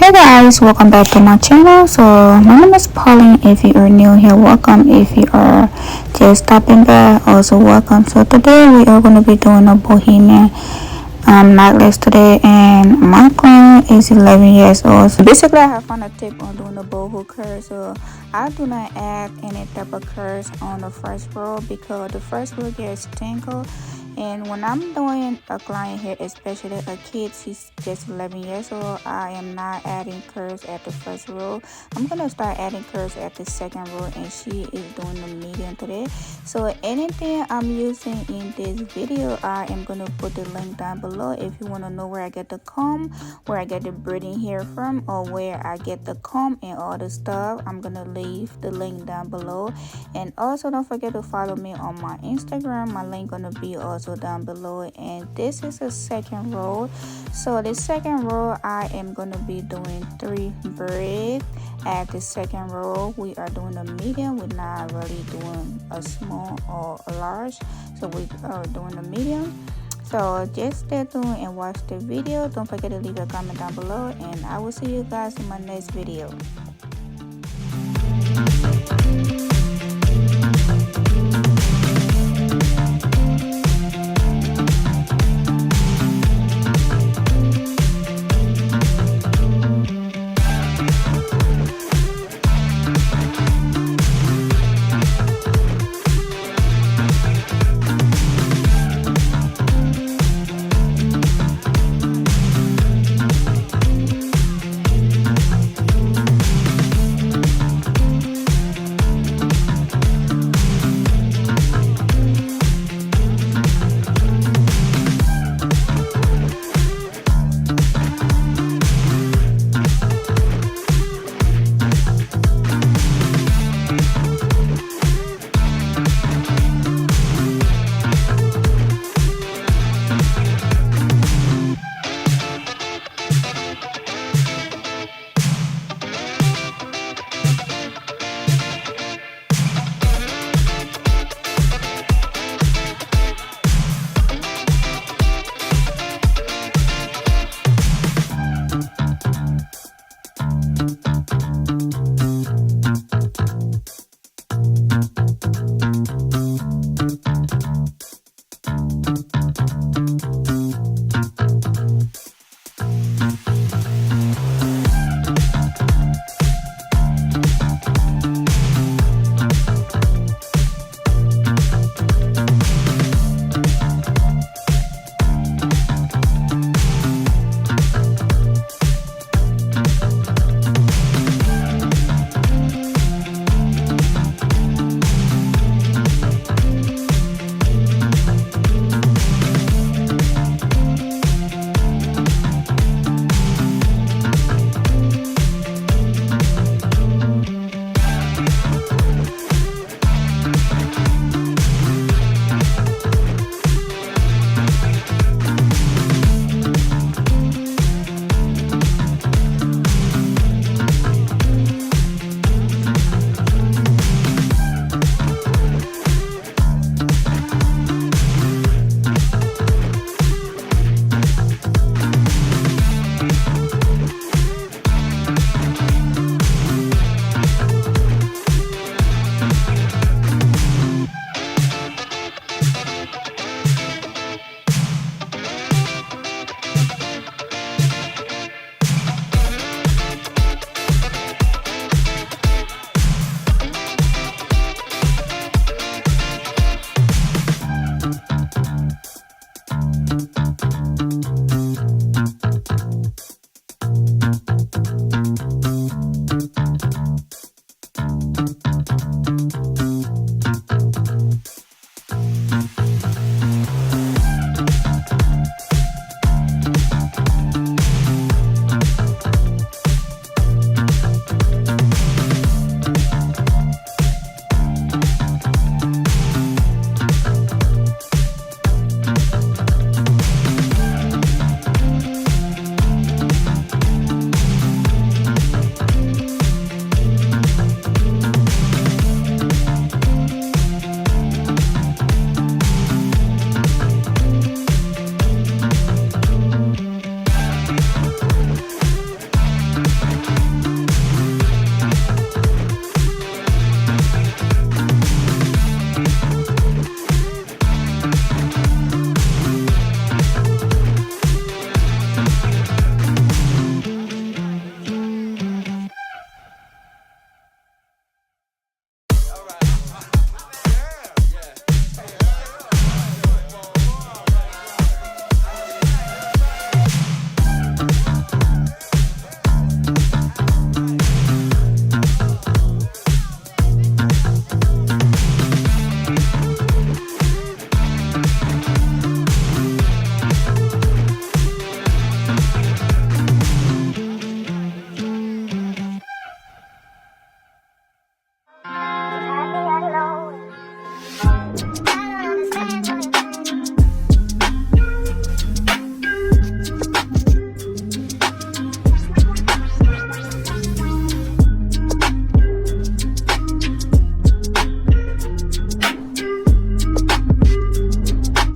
Hey guys, welcome back to my channel. So my name is Pauline. If you are new here, welcome. If you are just stopping by, also welcome. So today we are going to be doing a Bohemian knotless today, and my client is 11 years old. So basically I have found a tip on doing the boho curl. So I do not add any type of curls on the first row because the first row gets tangled. And when I'm doing a client here, especially a kid, she's just 11 years old, I am not adding curls at the first row. I'm gonna start adding curls at the second row, and she is doing the medium today. So anything I'm using in this video, I am gonna put the link down below. If you want to know where I get the comb, where I get the braiding hair from, or where I get the comb and all the stuff, I'm gonna leave the link down below. And also don't forget to follow me on my Instagram. My link gonna be also down below. And this is the second row. So the second row I am gonna be doing 3 braids at the second row. We are doing a medium, we're not really doing a small or a large, so we are doing a medium. So just stay tuned and watch the video. Don't forget to leave a comment down below, and I will see you guys in my next video.